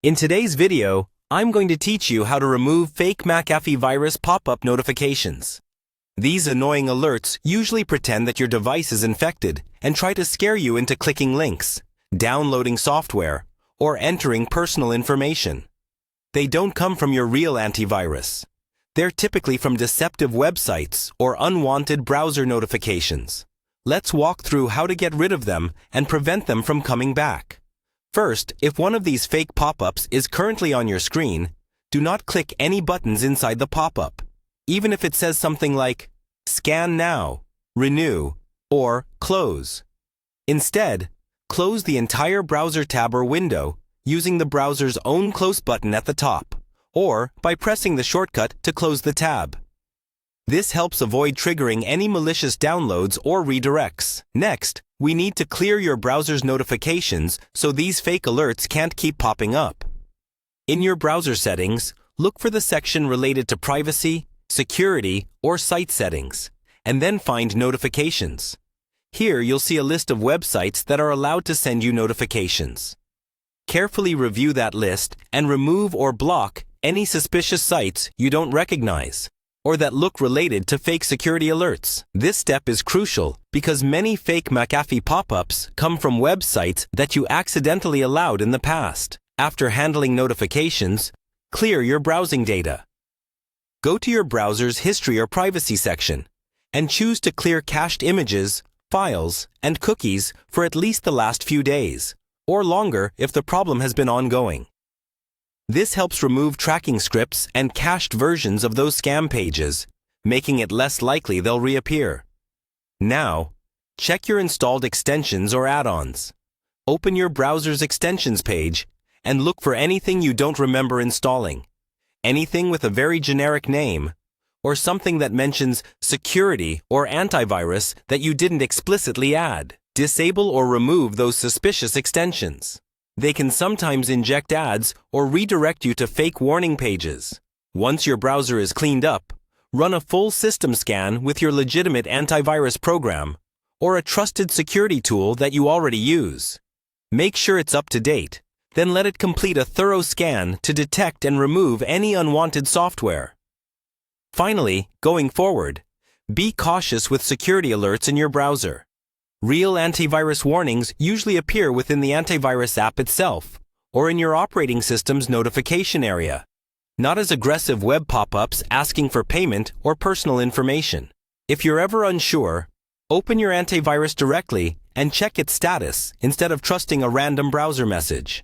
In today's video, I'm going to teach you how to remove fake McAfee virus pop-up notifications. These annoying alerts usually pretend that your device is infected and try to scare you into clicking links, downloading software, or entering personal information. They don't come from your real antivirus. They're typically from deceptive websites or unwanted browser notifications. Let's walk through how to get rid of them and prevent them from coming back. First, if one of these fake pop-ups is currently on your screen, do not click any buttons inside the pop-up, even if it says something like Scan Now, Renew, or Close. Instead, close the entire browser tab or window using the browser's own close button at the top, or by pressing the shortcut to close the tab. This helps avoid triggering any malicious downloads or redirects. Next, we need to clear your browser's notifications so these fake alerts can't keep popping up. In your browser settings, look for the section related to privacy, security, or site settings, and then find notifications. Here you'll see a list of websites that are allowed to send you notifications. Carefully review that list and remove or block any suspicious sites you don't recognize or that look related to fake security alerts. This step is crucial because many fake McAfee pop-ups come from websites that you accidentally allowed in the past. After handling notifications, clear your browsing data. Go to your browser's history or privacy section and choose to clear cached images, files, and cookies for at least the last few days, or longer if the problem has been ongoing. This helps remove tracking scripts and cached versions of those scam pages, making it less likely they'll reappear. Now, check your installed extensions or add-ons. Open your browser's extensions page and look for anything you don't remember installing, anything with a very generic name, or something that mentions security or antivirus that you didn't explicitly add. Disable or remove those suspicious extensions. They can sometimes inject ads or redirect you to fake warning pages. Once your browser is cleaned up, run a full system scan with your legitimate antivirus program or a trusted security tool that you already use. Make sure it's up to date, then let it complete a thorough scan to detect and remove any unwanted software. Finally, going forward, be cautious with security alerts in your browser. Real antivirus warnings usually appear within the antivirus app itself or in your operating system's notification area, not as aggressive web pop-ups asking for payment or personal information. If you're ever unsure, open your antivirus directly and check its status instead of trusting a random browser message.